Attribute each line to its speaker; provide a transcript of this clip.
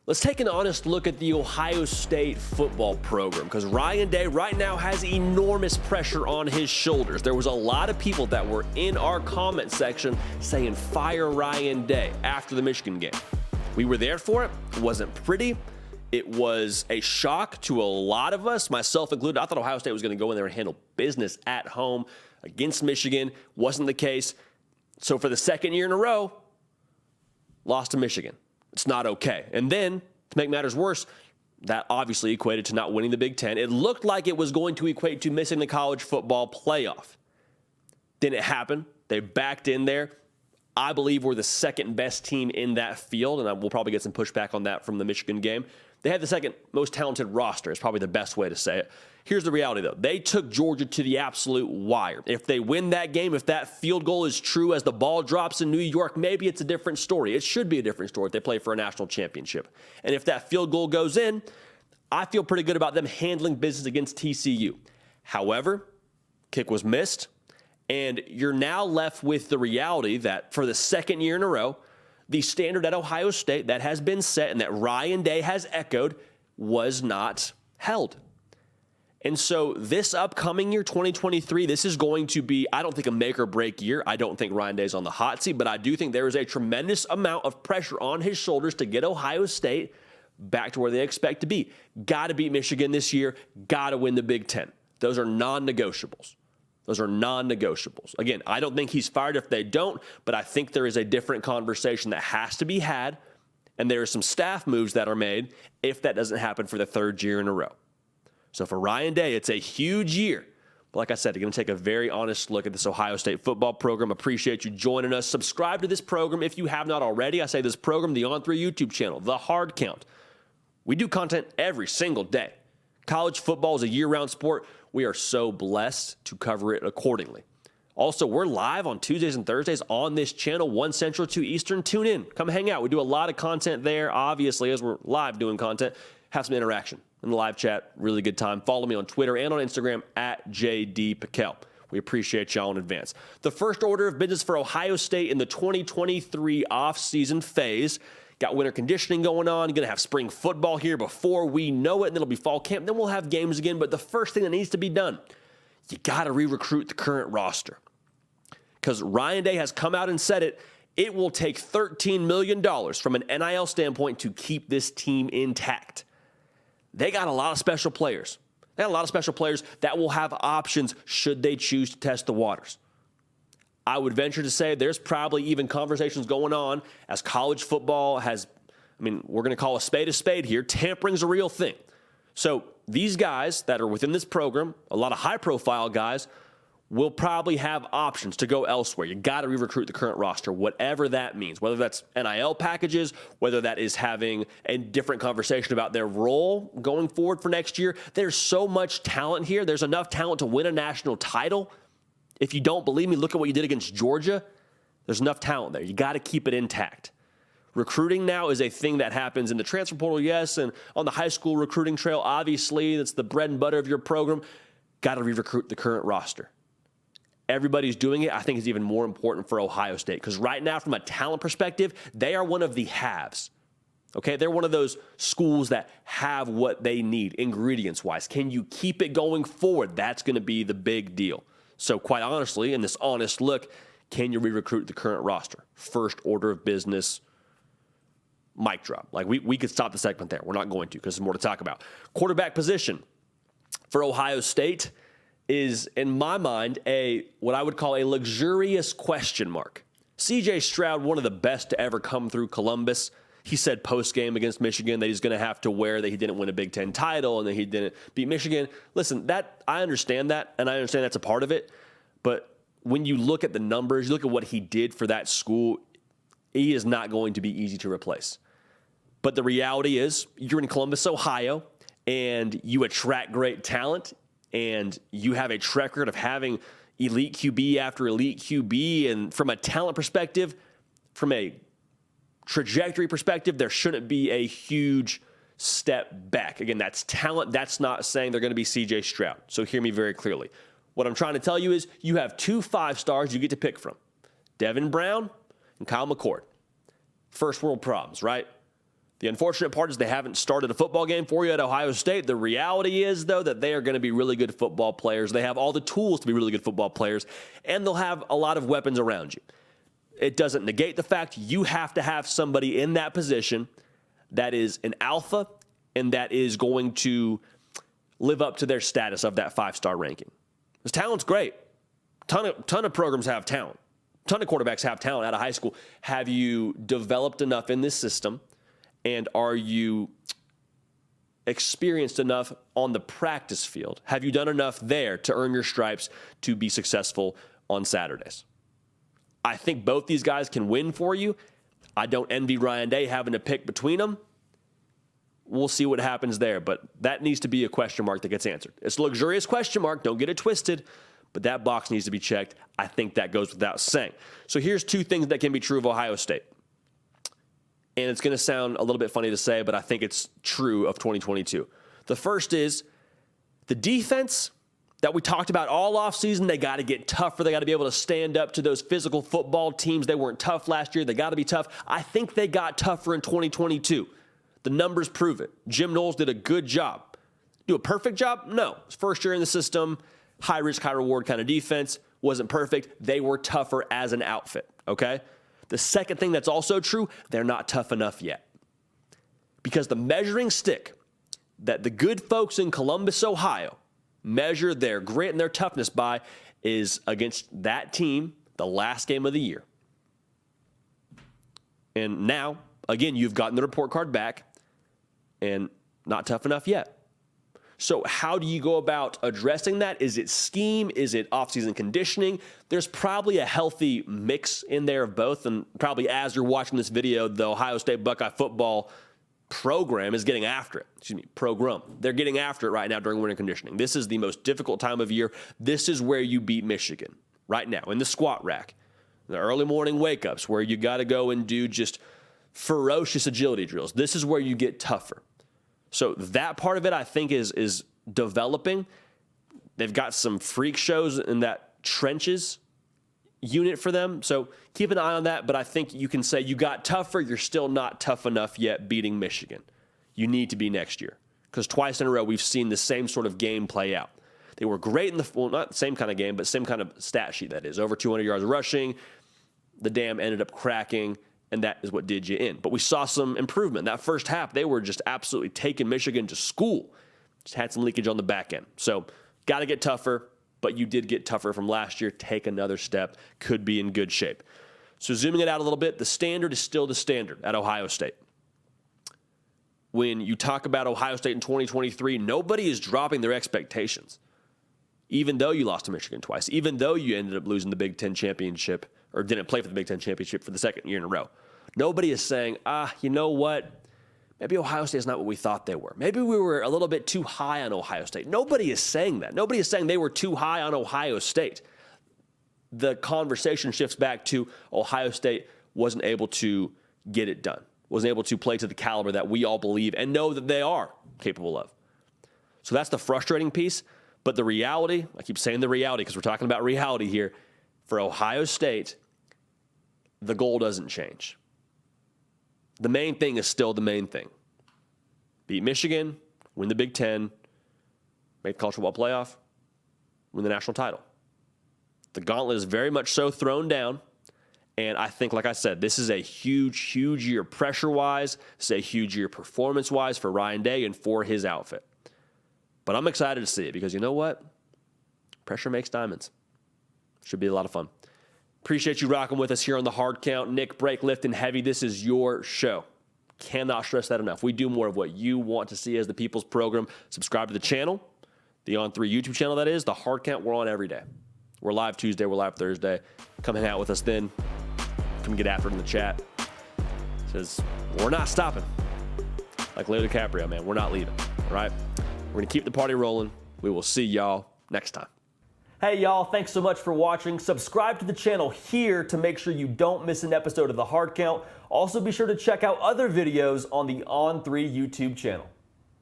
Speaker 1: Let's take an honest look at the Ohio State football program, because Ryan Day right now has enormous pressure on his shoulders. There was a lot of people that were in our comment section saying fire Ryan Day after the Michigan game. We were there for it. It wasn't pretty. It was a shock to a lot of us, myself included. I thought Ohio State was going to go in there and handle business at home against Michigan. Wasn't the case. So for the second year in a row, lost to Michigan. It's not okay. And then, to make matters worse, that obviously equated to not winning the Big Ten. It looked like it was going to equate to missing the college football playoff. Didn't happen. They backed in there. I believe we're the second best team in that field, and we'll probably get some pushback on that from the Michigan game. They had the second most talented roster, is probably the best way to say it. Here's the reality, though. They took Georgia to the absolute wire. If they win that game, if that field goal is true as the ball drops in New York, maybe it's a different story. It should be a different story if they play for a national championship. And if that field goal goes in, I feel pretty good about them handling business against TCU. However, kick was missed, and you're now left with the reality that for the second year in a row, the standard at Ohio State that has been set and that Ryan Day has echoed was not held. And so this upcoming year, 2023, this is going to be, I don't think, a make or break year. I don't think Ryan Day's on the hot seat, but I do think there is a tremendous amount of pressure on his shoulders to get Ohio State back to where they expect to be. Got to beat Michigan this year. Got to win the Big Ten. Those are non-negotiables. Those are non-negotiables. Again, I don't think he's fired if they don't, but I think there is a different conversation that has to be had, and there are some staff moves that are made if that doesn't happen for the third year in a row. So for Ryan Day, it's a huge year. But like I said, you're going to take a very honest look at this Ohio State football program. Appreciate you joining us. Subscribe to this program if you have not already. I say this program, the On3 YouTube channel, The Hard Count. We do content every single day. College football is a year-round sport. We are so blessed to cover it accordingly. Also, we're live on Tuesdays and Thursdays on this channel, 1 Central, 2 Eastern. Tune in. Come hang out. We do a lot of content there, obviously, as we're live doing content. Have some interaction in the live chat. Really good time. Follow me on Twitter and on Instagram at JDPikel. We appreciate y'all in advance. The first order of business for Ohio State in the 2023 offseason phase. Got winter conditioning going on. Going to have spring football here before we know it, and then it'll be fall camp. Then we'll have games again. But the first thing that needs to be done, you got to re-recruit the current roster. Because Ryan Day has come out and said it. It will take $13 million from an NIL standpoint to keep this team intact. They got a lot of special players. They got a lot of special players that will have options should they choose to test the waters. I would venture to say there's probably even conversations going on as college football has, we're going to call a spade here. Tampering's a real thing. So these guys that are within this program, a lot of high-profile guys, will probably have options to go elsewhere. You got to re-recruit the current roster, whatever that means, whether that's NIL packages, whether that is having a different conversation about their role going forward for next year. There's so much talent here. There's enough talent to win a national title. If you don't believe me, look at what you did against Georgia. There's enough talent there. You got to keep it intact. Recruiting now is a thing that happens in the transfer portal, yes, and on the high school recruiting trail, obviously, that's the bread and butter of your program. Got to re-recruit the current roster. Everybody's doing it. I think it's even more important for Ohio State because right now, from a talent perspective, they are one of the haves. Okay, they're one of those schools that have what they need ingredients-wise. Can you keep it going forward? That's going to be the big deal. So quite honestly, in this honest look, can you re-recruit the current roster? First order of business, mic drop. Like we could stop the segment there. We're not going to because there's more to talk about. Quarterback position for Ohio State is, in my mind, what I would call a luxurious question mark. C.J. Stroud, one of the best to ever come through Columbus. He said post-game against Michigan that he's going to have to wear that he didn't win a Big Ten title and that he didn't beat Michigan. Listen, I understand that, and I understand that's a part of it. But when you look at the numbers, you look at what he did for that school, he is not going to be easy to replace. But the reality is you're in Columbus, Ohio, and you attract great talent, and you have a track record of having elite QB after elite QB. And from a talent perspective, from a trajectory perspective, there shouldn't be a huge step back. Again, that's talent. That's not saying they're going to be C.J. Stroud. So hear me very clearly. What I'm trying to tell you is you have 2 5-stars you get to pick from. Devin Brown and Kyle McCord. First world problems, right? The unfortunate part is they haven't started a football game for you at Ohio State. The reality is, though, that they are going to be really good football players. They have all the tools to be really good football players, and they'll have a lot of weapons around you. It doesn't negate the fact you have to have somebody in that position that is an alpha and that is going to live up to their status of that 5-star ranking. Because talent's great. Ton of programs have talent. Ton of quarterbacks have talent out of high school. Have you developed enough in this system? And are you experienced enough on the practice field? Have you done enough there to earn your stripes to be successful on Saturdays? I think both these guys can win for you. I don't envy Ryan Day having to pick between them. We'll see what happens there, but that needs to be a question mark that gets answered. It's a luxurious question mark. Don't get it twisted, but that box needs to be checked. I think that goes without saying. So here's two things that can be true of Ohio State. And it's going to sound a little bit funny to say, but I think it's true of 2022. The first is the defense that we talked about all offseason. They got to get tougher. They got to be able to stand up to those physical football teams. They weren't tough last year. They got to be tough. I think they got tougher in 2022. The numbers prove it. Jim Knowles did a good job. Do a perfect job? No. His first year in the system, high risk, high reward kind of defense. Wasn't perfect. They were tougher as an outfit, okay? The second thing that's also true, they're not tough enough yet. Because the measuring stick that the good folks in Columbus, Ohio, measure their grit and their toughness by is against that team the last game of the year. And now, again, you've gotten the report card back and not tough enough yet. So how do you go about addressing that? Is it scheme? Is it offseason conditioning? There's probably a healthy mix in there of both. And probably as you're watching this video, the Ohio State Buckeye football program is getting after it. Program. They're getting after it right now during winter conditioning. This is the most difficult time of year. This is where you beat Michigan right now in the squat rack. The early morning wake-ups where you got to go and do just ferocious agility drills. This is where you get tougher. So that part of it, I think, is developing. They've got some freak shows in that trenches unit for them. So keep an eye on that. But I think you can say you got tougher. You're still not tough enough yet beating Michigan. You need to be next year. Because twice in a row, we've seen the same sort of game play out. They were great in well, not the same kind of game, but same kind of stat sheet, that is. Over 200 yards rushing. The dam ended up cracking. And that is what did you in. But we saw some improvement. That first half, they were just absolutely taking Michigan to school. Just had some leakage on the back end. So got to get tougher, but you did get tougher from last year. Take another step. Could be in good shape. So zooming it out a little bit, the standard is still the standard at Ohio State. When you talk about Ohio State in 2023, nobody is dropping their expectations. Even though you lost to Michigan twice, even though you ended up losing the Big Ten championship, or didn't play for the Big Ten championship for the second year in a row. Nobody is saying, you know what? Maybe Ohio State is not what we thought they were. Maybe we were a little bit too high on Ohio State. Nobody is saying that. Nobody is saying they were too high on Ohio State. The conversation shifts back to Ohio State wasn't able to get it done, wasn't able to play to the caliber that we all believe and know that they are capable of. So that's the frustrating piece. But the reality, I keep saying the reality because we're talking about reality here, for Ohio State, the goal doesn't change. The main thing is still the main thing. Beat Michigan, win the Big Ten, make the college football playoff, win the national title. The gauntlet is very much so thrown down. And I think, like I said, this is a huge, huge year pressure-wise. It's a huge year performance-wise for Ryan Day and for his outfit. But I'm excited to see it because you know what? Pressure makes diamonds. Should be a lot of fun. Appreciate you rocking with us here on the Hard Count. Nick, break, lift, and heavy. This is your show. Cannot stress that enough. We do more of what you want to see as the People's Program. Subscribe to the channel, the On3 YouTube channel, that is. The Hard Count, we're on every day. We're live Tuesday. We're live Thursday. Come hang out with us then. Come get after it in the chat. It says, we're not stopping. Like Leo DiCaprio, man. We're not leaving. All right? We're going to keep the party rolling. We will see y'all next time. Hey y'all, thanks so much for watching. Subscribe to the channel here to make sure you don't miss an episode of The Hard Count. Also be sure to check out other videos on the On3 YouTube channel.